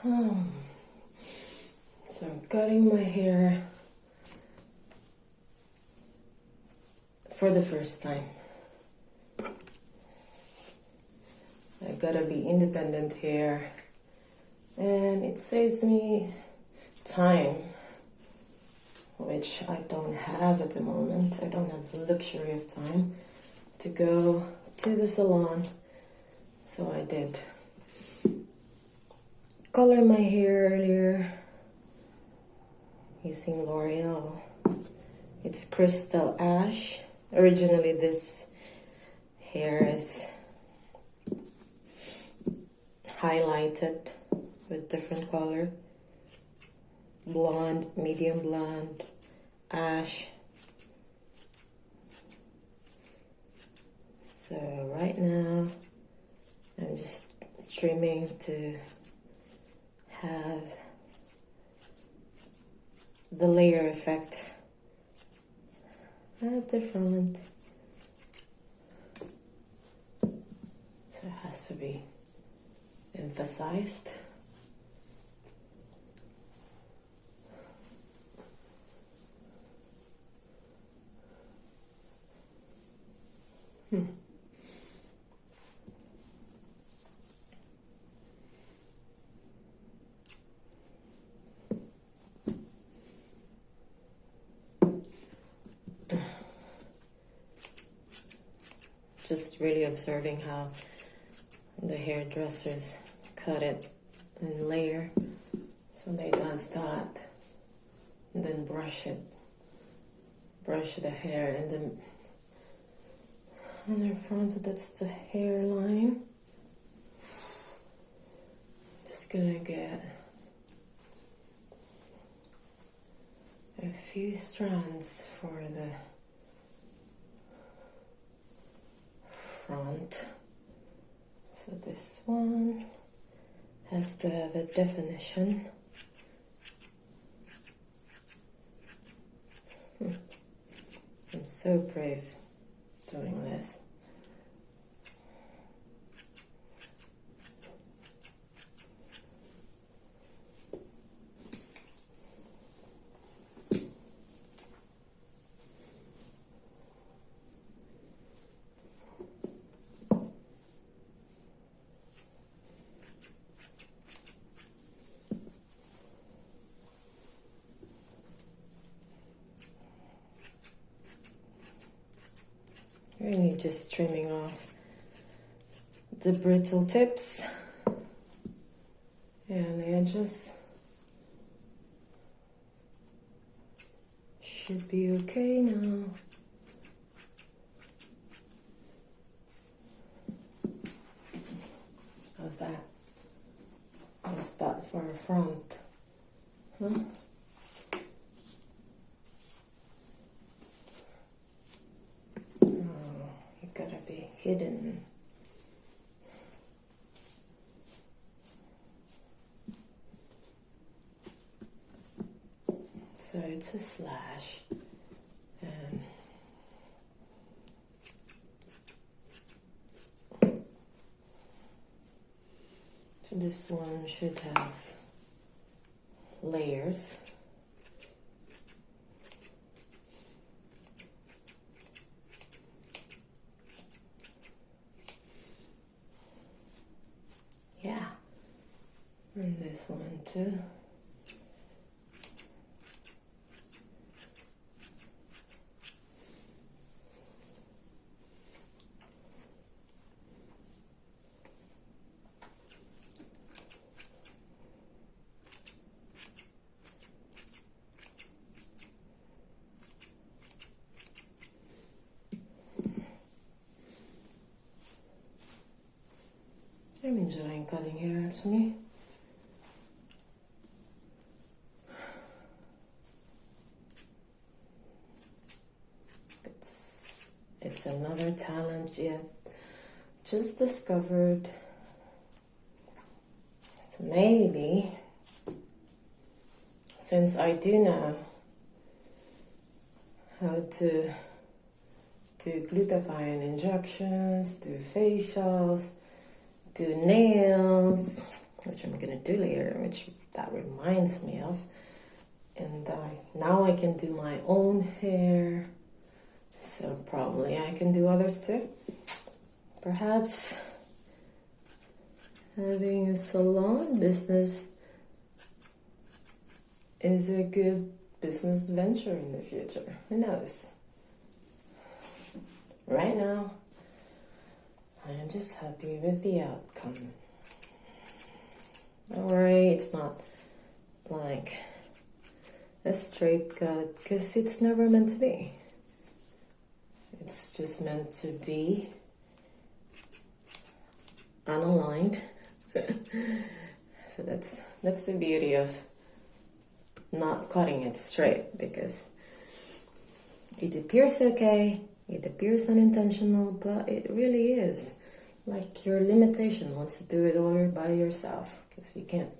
So I'm cutting my hair for the first time. I gotta be independent here, and it saves me time, which I don't have at the moment. I don't have the luxury of time to go to the salon, so I did color my hair earlier using L'Oreal. It's Crystal Ash. Originally this hair is highlighted with different color: blonde, medium blonde, ash. So right now I'm just trimming to have the layer effect at the front. So it has to be emphasized. Just really observing how the hairdressers cut it in layer. So they does that, and then brush the hair, and then in the front, that's the hairline. Just gonna get a few strands for the front. So this one has to have a definition. I'm so brave doing this. Really just trimming off the brittle tips and the edges. Should be okay now. How's that? How's that for a front? Huh? Gotta be hidden. So it's a slash, and so this one should have layers. Yeah, and this one too. I'm enjoying cutting hair actually. It's another talent yet just discovered. So maybe since I do know how to do glutathione injections, do facials, do nails, which I'm gonna do later, which that reminds me of. And now I can do my own hair, so probably I can do others too. Perhaps having a salon business is a good business venture in the future. Who knows? Right now, I am just happy with the outcome. Don't worry, it's not like a straight cut, because it's never meant to be. It's just meant to be unaligned. So that's the beauty of not cutting it straight, because it appears okay, it appears unintentional, but it really is. Like your limitation wants to do it all by yourself, because you can't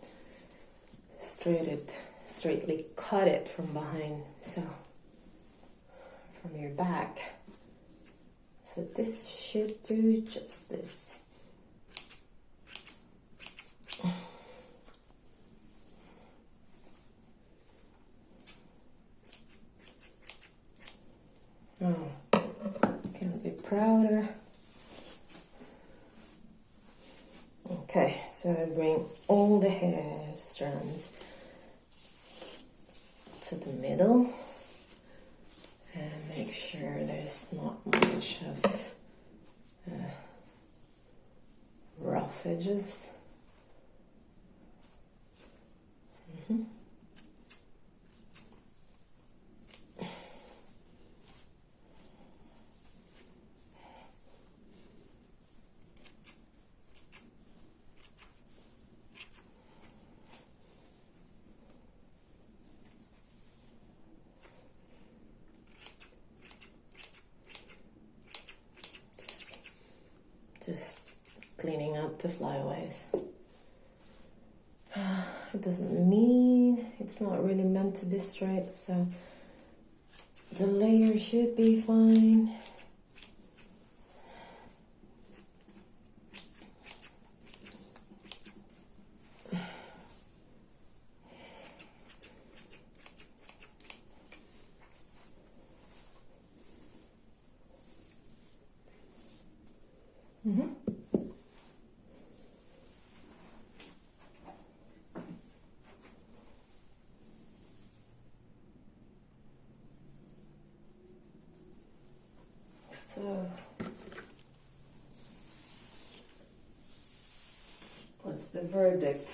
straightly cut it from behind, so from your back. So this should do justice. Oh, can't be prouder. Okay, so I bring all the hair strands to the middle and make sure there's not much of rough edges. Just cleaning up the flyaways. It doesn't mean it's not really meant to be straight, so the layer should be fine. So, what's the verdict?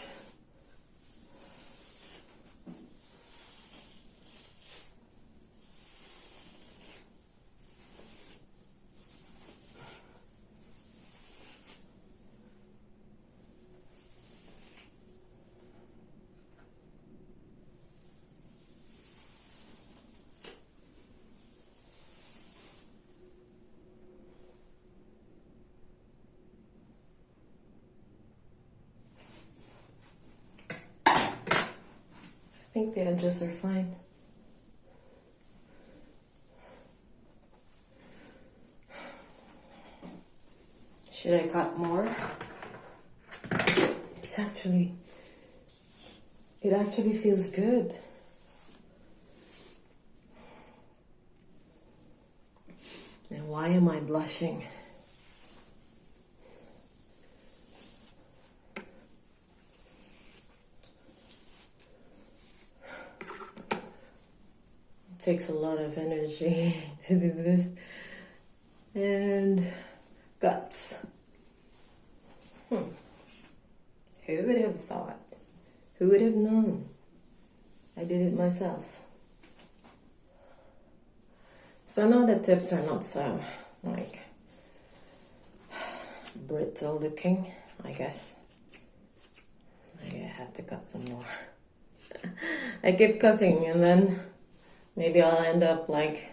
I think the edges are fine. Should I cut more? It actually feels good. And why am I blushing? It takes a lot of energy to do this. And guts. Who would have thought? Who would have known? I did it myself. So now the tips are not so like brittle looking, I guess. Maybe I have to cut some more. I keep cutting and then maybe I'll end up like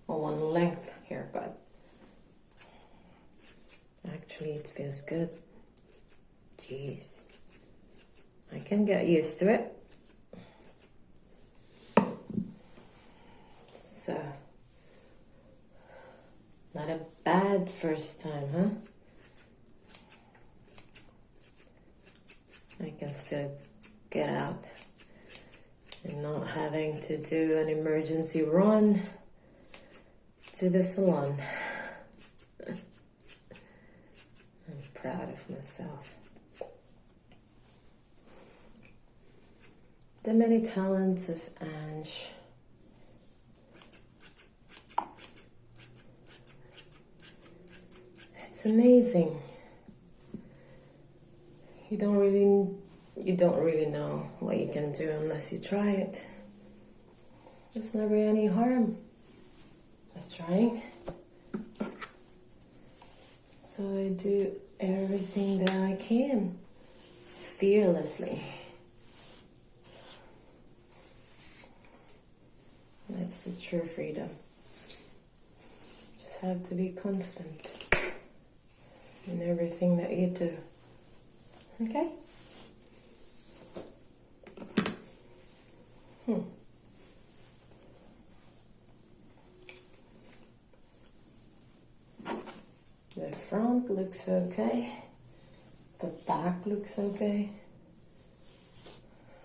a one length haircut. Actually, it feels good. Jeez. I can get used to it. So, not a bad first time, huh? can still get out and not having to do an emergency run to the salon. I'm proud of myself. The many talents of Ange. It's amazing. You don't really know what you can do unless you try it. There's never any harm of trying. So I do everything that I can, fearlessly. That's the true freedom. Just have to be confident in everything that you do. Okay? The front looks okay. The back looks okay.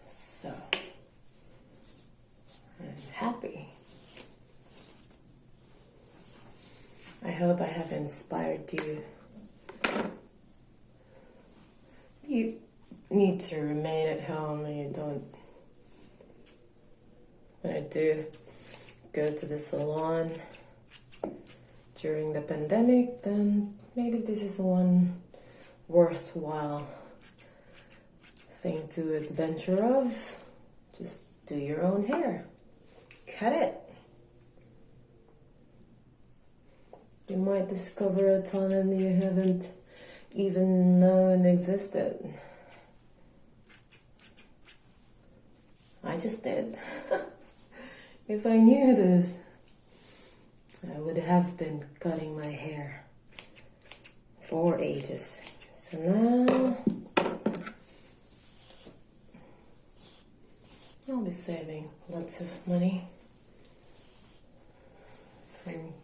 So, I'm happy. I hope I have inspired you. You need to remain at home and you don't want to go to the salon during the pandemic, then maybe this is one worthwhile thing to adventure of. Just do your own hair. Cut it. You might discover a talent you haven't even known existed. I just did. If I knew this, I would have been cutting my hair for ages. So now I'll be saving lots of money from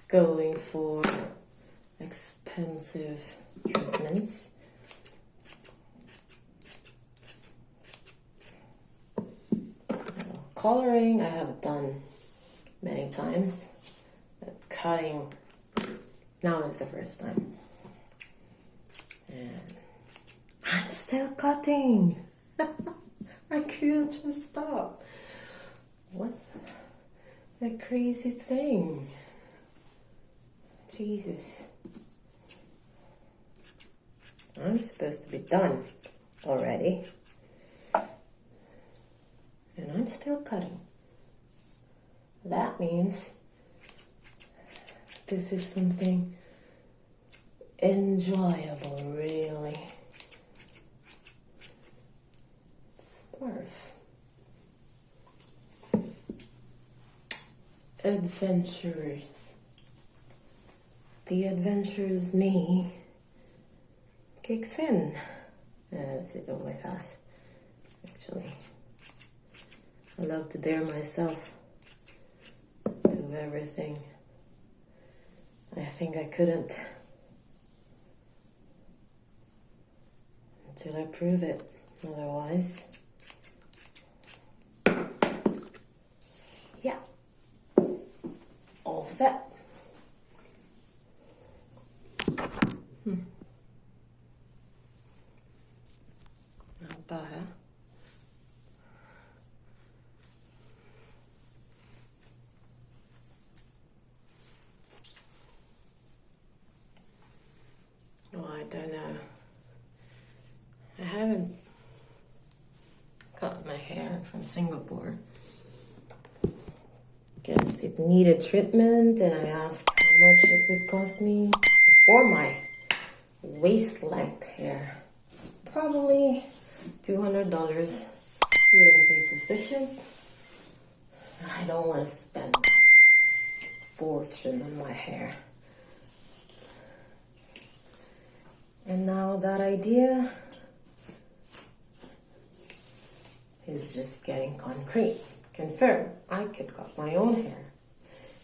going for expensive treatments. Coloring I have done many times, but cutting now is the first time. And I'm still cutting. I couldn't just stop. What a crazy thing. Jesus. I'm supposed to be done already. And I'm still cutting. That means this is something enjoyable, really. Sparf. Adventurers. The adventurous me kicks in, as it always has, actually. I love to dare myself to everything. I think I couldn't until I prove it otherwise. Yeah. All set. Bara. Oh, I don't know. I haven't cut my hair from Singapore because it needed treatment, and I asked how much it would cost me for my waist length hair. Probably $200 wouldn't be sufficient. I don't want to spend a fortune on my hair. And now that idea is just getting concrete. Confirmed. I could cut my own hair.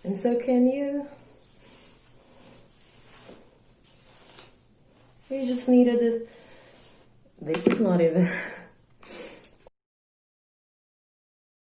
And so can you. You just needed This is not even